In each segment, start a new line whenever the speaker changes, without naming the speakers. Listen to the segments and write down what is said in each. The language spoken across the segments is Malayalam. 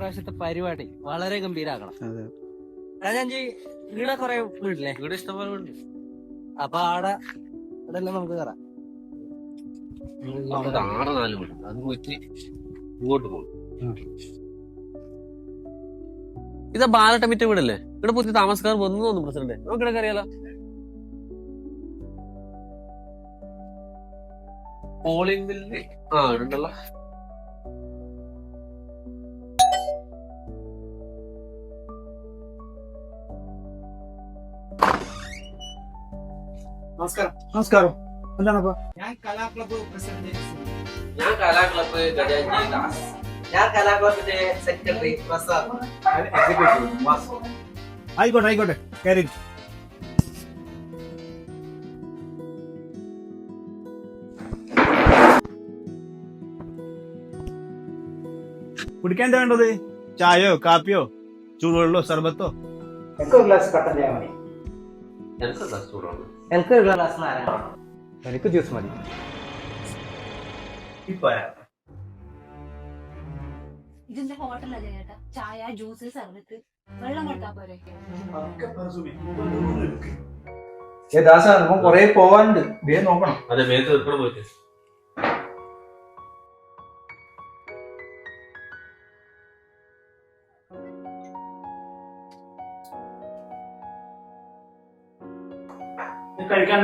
ഇപ്രാവശ്യത്തെ പരിപാടി വളരെ ഗംഭീരാക്കണം. ഇവിടെ കൊറേ വീടില്ലേ?
ഇവിടെ ഇഷ്ടംപോലെ വീട്.
അപ്പൊ ആടെ നമുക്ക് കയറാം.
ആടെ 4 വീട്. അത് പോയിട്ട് ഇങ്ങോട്ട് പോകും. ഇതാ ബാലട്ടമിറ്റ വീടല്ലേ? ഇവിടെ പുതിയ താമസക്കാർ വന്നു തോന്നുന്നു പ്രസിഡന്റ്. നമുക്കിടക്ക് അറിയാലോ. പോളിംഗ് ബില്ല് ഉണ്ടല്ലോ.
നമസ്കാരം. നമസ്കാരം. എന്താണപ്പോ?
ഞാൻ കലാ ക്ലബ്ബ് പ്രസിഡന്റ്.
ഞാൻ കലാ ക്ലബ്ബ് ഗജാൻജി ദാസ്.
ഞാൻ കലാ ക്ലബിന്റെ സെക്രട്ടറി പ്രസാദ്.
ആയിക്കോട്ടെ ആയിക്കോട്ടെ, കയറി. കുടിക്കാൻ എന്താ വേണ്ടത്? ചായയോ കാപ്പിയോ ചൂടുവെള്ളോ സർബത്തോ?
എനിക്ക് ഒരു ഗ്ലാസ് കട്ടൻ ചായ മതി.
എനിക്കെന്താ ചൂടാണ്?
എനിക്ക് ഒരു ഗ്ലാസ് നാരങ്ങ.
എനിക്ക് ജ്യൂസ് മതി.
ഇതിന്റെ ഹോട്ടലല്ലേ ചേട്ടാ? ചായ, ജ്യൂസ്, സർബത്ത്, വെള്ളം കൊടുത്താ പോരെ?
കൊറേ പോവാനുണ്ട്, വേഗം നോക്കണം.
അതെ, മേത്ത് വെക്കണം പോയിട്ട്.
കഴിക്കാൻ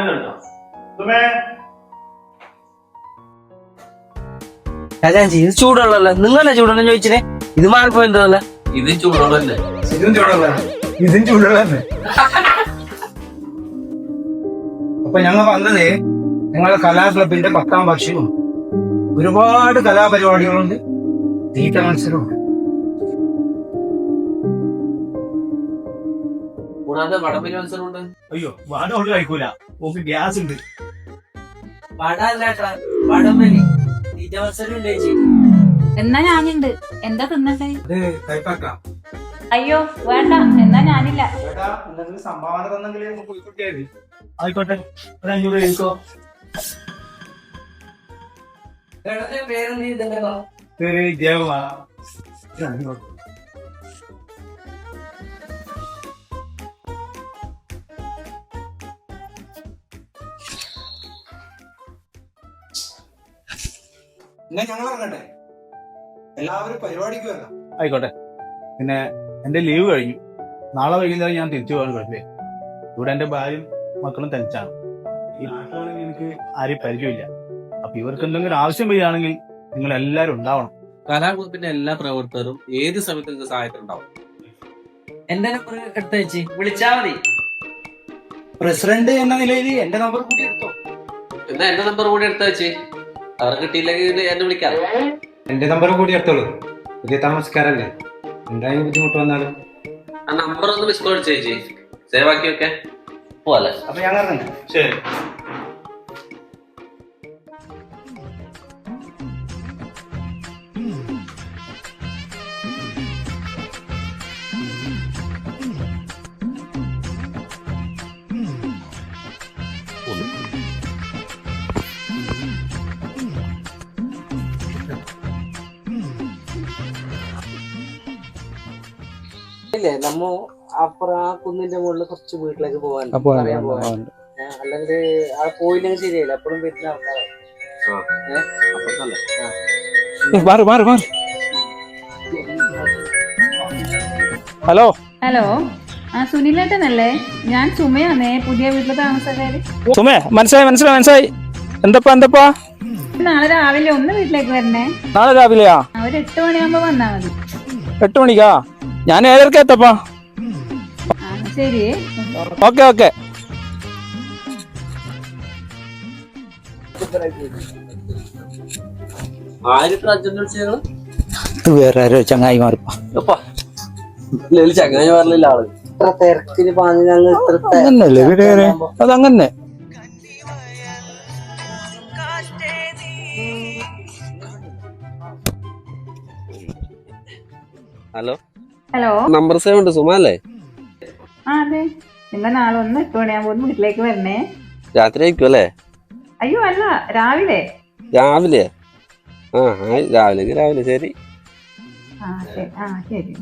രാജാജി, ഇത് ചൂടുള്ളല്ലോ. നിങ്ങളല്ലേ ചൂടുള്ള ചോദിച്ചിനെ? ഇത് മാറിപ്പോയെന്തോല്ല.
ഇത് ചൂടുള്ളതല്ലേ?
ഇതും ചൂടുള്ള, ഇതും ചൂടുള്ള തന്നെ. അപ്പൊ ഞങ്ങൾ വന്നത് ഞങ്ങളുടെ കലാ ക്ലബിന്റെ 10ാം വർഷവും ഒരുപാട് കലാപരിപാടികളുണ്ട്, തീറ്റ മത്സരമുണ്ട്.
കൂടാതെ വടംവലി മത്സരമുണ്ട്.
അയ്യോ, വാട കൊണ്ട് കഴിക്കൂല, ഓക്ക് ഗ്യാസ് ഉണ്ട്.
വടംവലി തീറ്റ മത്സരം ഉണ്ട് ചേച്ചി.
എന്നാ ഞാനുണ്ട്. എന്താ തിന്നണ്ടേ?
അത് കൈപ്പാക്കാം.
അയ്യോ വേണ്ട, എന്നാ ഞാനില്ല.
എന്തെങ്കിലും സംഭാവന തന്നെങ്കിൽ പോയിക്കൊണ്ടിയായി. ആയിക്കോട്ടെ, ഒരു 500 കഴിക്കോ. പേര് ദേവ. ഞങ്ങൾ ഇറങ്ങട്ടെ, എല്ലാവരും പരിപാടിക്ക് വരണം. ആയിക്കോട്ടെ. പിന്നെ എന്റെ ലീവ് കഴിഞ്ഞു. നാളെ വൈകുന്നേരം ഞാൻ തിരിച്ചു പോകാൻ കുഴപ്പമില്ല. ഇവിടെ എന്റെ ഭാര്യയും മക്കളും തനിച്ചാണ്. ഈ നാട്ടിലാണെങ്കിൽ എനിക്ക് ആരെയും പരിചയമില്ല. അപ്പൊ ഇവർക്ക് എന്തെങ്കിലും ആവശ്യം വരികയാണെങ്കിൽ നിങ്ങൾ എല്ലാവരും ഉണ്ടാവണം.
കലാക്ലബിന്റെ എല്ലാ പ്രവർത്തകരും ഏത് സമയത്ത് നിങ്ങൾക്ക് സഹായത്തിനുണ്ടാവും.
എന്റെ നമ്പർ എടുത്ത ചേച്ചി, വിളിച്ചാ മതി.
പ്രസിഡന്റ് എന്ന നിലയിൽ എന്റെ നമ്പർ കൂടി എടുത്തോ.
എന്നാ എന്റെ നമ്പർ കൂടി എടുത്താ വെച്ച് അവർ കിട്ടിയില്ലെങ്കിൽ എന്നെ വിളിക്കാം.
എന്റെ നമ്പർ കൂടി എടുത്തോളൂ. പുതിയ താമസക്കാരല്ലേ, എന്തായാലും ബുദ്ധിമുട്ട് വന്നാലും
ആ നമ്പർ ഒന്ന് മിസ് കോൾ ചേച്ചി, സേവ് ആക്കി വെക്കെ പോലെ.
അപ്പൊ ഞാൻ ഇറങ്ങണ്ട. ശരി.
ഇല്ലേ, നമ്മ അപ്പുറം ആ കുന്നിന്റെ മുകളിൽ കുറച്ച് വീട്ടിലേക്ക് പോകാൻ അല്ലെങ്കിൽ ആ പോയില്ലെങ്കിൽ ശരിയല്ല. എപ്പോഴും വരുന്ന ആൾക്കാരാണ്.
ഹലോ
ഹലോ, ആ സുനിലേട്ടനല്ലേ? ഞാൻ സുമയാണേ, പുതിയ വീട്ടിലെ താമസക്കാര്.
സുമേ, മനസ്സിലായി. എന്തപ്പാ?
നാളെ രാവിലെ ഒന്ന് വീട്ടിലേക്ക് വരണേ.
നാളെ രാവിലെയാ?
ഒരു 8 മണിയാകുമ്പോ വന്നാ മതി.
8 മണിക്കാ? ഞാൻ 7:30 എത്തപ്പാ.
ശരി,
ഓക്കെ. വേറെ ആരോ ചങ്ങായി മാറിപ്പോ.
ചങ്ങായി പറഞ്ഞില്ല ആള്.
ഇത്ര തിരക്കിന് പാഞ്ഞ്
അങ്ങനല്ലേ അതങ്ങനെ.
ഹലോ
ഹലോ,
നമ്പർ സേവ് ഉണ്ട്. സുമ അല്ലേ?
അതെ. എന്നാ നാളെ ഒന്ന് 8 മണിയാകുമ്പോ വീട്ടിലേക്ക് വരണേ.
രാത്രി ആയിരിക്കും അല്ലേ?
അയ്യോ അല്ല, രാവിലെ.
രാവിലെ? രാവിലെ ശരി.
ശരി.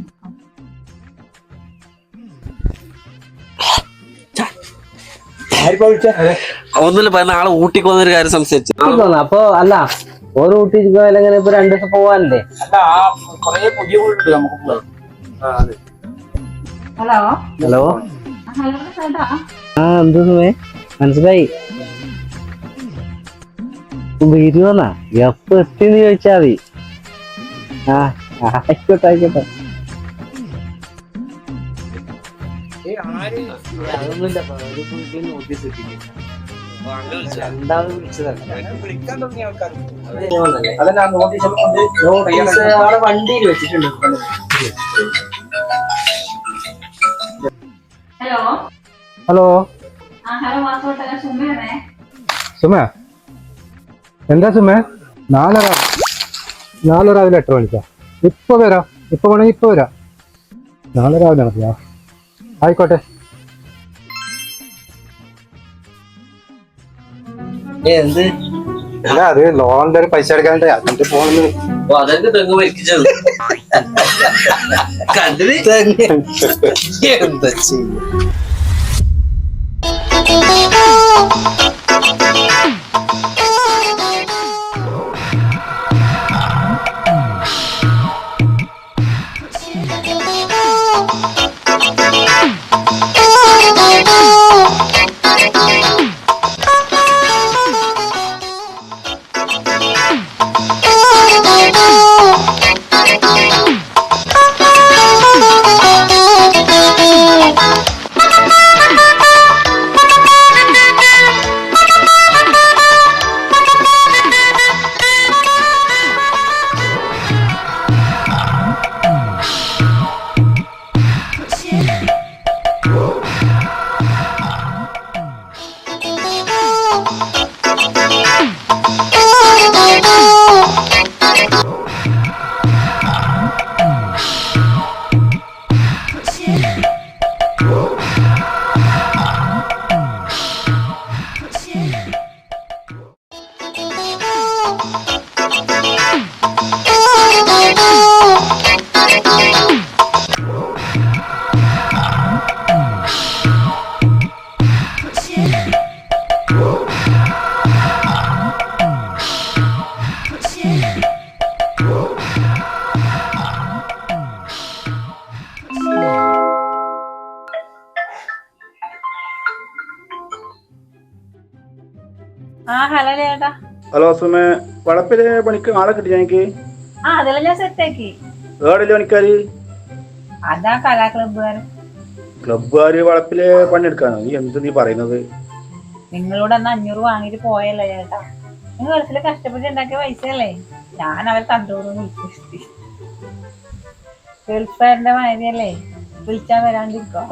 ഒന്നുമില്ല, നാളെ ഊട്ടിക്ക് വന്നൊരു കാര്യം സംസാരിച്ചു.
അപ്പൊ അല്ല ഓരോ ഊട്ടിക്ക് പോയാലും ഇങ്ങനെ ഇപ്പൊ 2 ദിവസം പോവാനല്ലേ?
അല്ല കൊറേ പുതിയ വീടുണ്ട് നമുക്ക് പോകാം.
ഹലോ
ഹലോ
ഹലോ ചേട്ടാ.
എന്ത് മനസ്സിലായി വരുവന്നാ എപ്പ എത്തിന്ന് ചോദിച്ചാ മതി. ആയിക്കോട്ടെ ആയിക്കോട്ടെ. അതൊന്നുമില്ല, നോട്ടീസ് കിട്ടിയില്ല. രണ്ടാമത് നോട്ടീസ് അവിടെ വണ്ടിയിൽ വെച്ചിട്ടുണ്ട്.
ഹലോ
ഹലോ
ഹലോ വാസോട്ടെ, സുമയാണേ.
സുമ എന്താ സുമ? നാളെ രാവിലെ 8 മണിക്കാ. ഇപ്പൊ വരാം, ഇപ്പൊ വേണമെങ്കിൽ ഇപ്പൊ വരാം. നാളെ രാവിലെ നടത്തിയാ ആയിക്കോട്ടെ.
എന്ത്
അല്ല അത് ലോണിന്റെ ഒരു പൈസ എടുക്കാനുണ്ട്, അതിന്റെ ഫോണിൽ
അതൊക്കെ തെങ്ങ് വലിച്ചത് കണ്ടിന്.
എന്താ ചെയ്യ?
ഹലോ ചേട്ടാ.
ഹലോ സുമ, വളപ്പിലെ പണിക്ക് ആളെ കിട്ടി എനിക്ക്.
അതെല്ലാം ഞാൻ സെറ്റാക്കി.
ഏടില്ല പണിക്കാര്?
അതാ കലാ ക്ലബ്ബുകാരൻ.
ക്ലബ്ബുകാര് വളപ്പിലെ പണിയെടുക്കാനോ? നീ പറയുന്നത്?
നിങ്ങളോട് അന്ന് 500 വാങ്ങിട്ട് പോയല്ലേ ചേട്ടാ. നിങ്ങൾ ഗൾഫില് കഷ്ടപ്പെട്ട് ഉണ്ടാക്കിയ പൈസയല്ലേ. ഞാൻ അവരെ തണ്ടോടും വിളിച്ചു. ഗൾഫുകാരന്റെ മാതിരിയല്ലേ വിളിച്ചാൻ വരാണ്ടിരിക്കോ?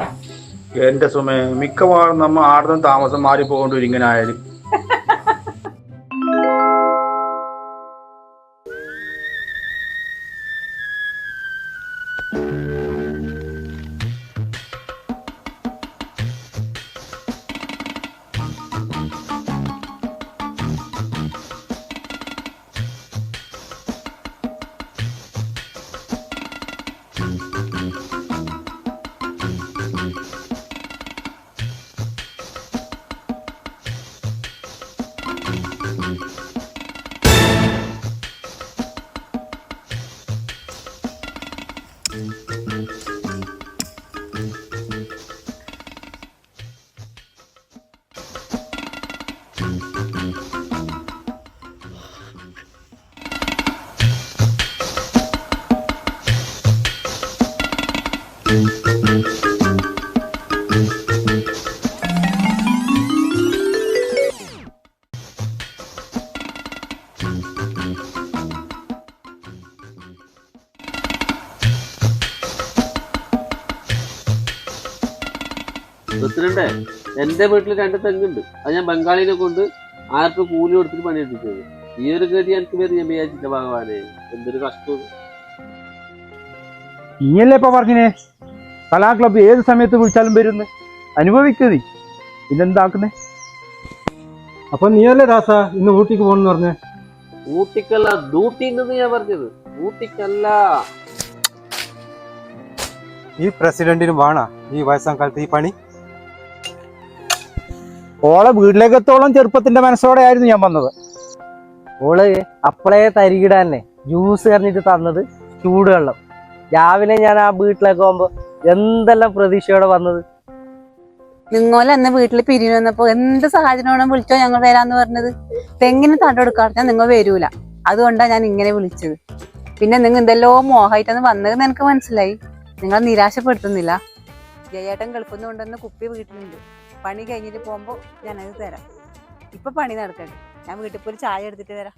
എന്റെ സുമ, മിക്കവാറും നമ്മ ആടുന്ന താമസം മാറി പോകേണ്ടി ഇങ്ങനെ ആയാലും.
പ്രസിഡന്റ്, എന്റെ വീട്ടിൽ 2 തെങ്ങുണ്ട്. അത് ഞാൻ ബംഗാളിനെ കൊണ്ട് 1000 രൂപ കൂലി കൊടുത്തിട്ട് പണിയെടുപ്പിച്ചത്. ഈ ഒരു ഗതി എനിക്ക് പേര് ഞാൻ വിചാരിച്ചില്ല. ഭഗവാനെ, എന്തൊരു കഷ്ടം.
നീയല്ലേ ഇപ്പൊ പറഞ്ഞേ കലാ ക്ലബ്ബ് ഏത് സമയത്ത് വിളിച്ചാലും വരുന്ന്. അനുഭവിക്കുക നീ പിന്നെന്താക്കുന്നേ? അപ്പൊ നീയല്ലേ രാസ ഇന്ന് ഊട്ടിക്ക് പോകണമെന്ന് പറഞ്ഞേ?
ഊട്ടിക്കല്ല, ഡ്യൂട്ടിന്ന് ഞാൻ പറഞ്ഞത്. ഊട്ടിക്കല്ല.
ഈ പ്രസിഡന്റിനും വേണ ഈ വയസ്സാം കാലത്ത് ഈ പണി?
ഓളെ വീട്ടിലേക്ക് എത്തോളം ചെറുപ്പത്തിന്റെ മനസ്സോടെ ആയിരുന്നു ഞാൻ വന്നത്.
ഓള് അപ്പളേ തരികിട തന്നെ ജ്യൂസ് കറിഞ്ഞിട്ട് തന്നത് ചൂടുവെള്ളം. രാവിലെ ഞാൻ ആ വീട്ടിലേക്ക് പോകുമ്പോ എന്തെല്ലാം പ്രതീക്ഷയോടെ വന്നത്.
നിങ്ങൾ എന്നെ വീട്ടിൽ പിരിഞ്ഞു വന്നപ്പോ എന്ത് സാഹചര്യമാണ് വിളിച്ചോ ഞങ്ങൾ വരാന്ന് പറഞ്ഞത്. തെങ്ങിന് തടമെടുക്കാറിഞ്ഞാൽ നിങ്ങൾ വരൂല, അതുകൊണ്ടാണ് ഞാൻ ഇങ്ങനെ വിളിച്ചത്. പിന്നെ നിങ്ങൾ എന്തെല്ലോ മോഹമായിട്ടാണ് വന്നതെന്ന് എനിക്ക് മനസ്സിലായി. നിങ്ങൾ നിരാശപ്പെടുത്തുന്നില്ല. ജയേട്ടൻ ഗൾഫിൽ നിന്ന് കൊണ്ടുവന്ന കുപ്പി വീട്ടിലുണ്ട്. പണി കഴിഞ്ഞിട്ട് പോകുമ്പോൾ ഞാനത് തരാം. ഇപ്പൊ പണി നടക്കട്ടെ, ഞാൻ വീട്ടിൽ പോയി ചായ എടുത്തിട്ട് വരാം.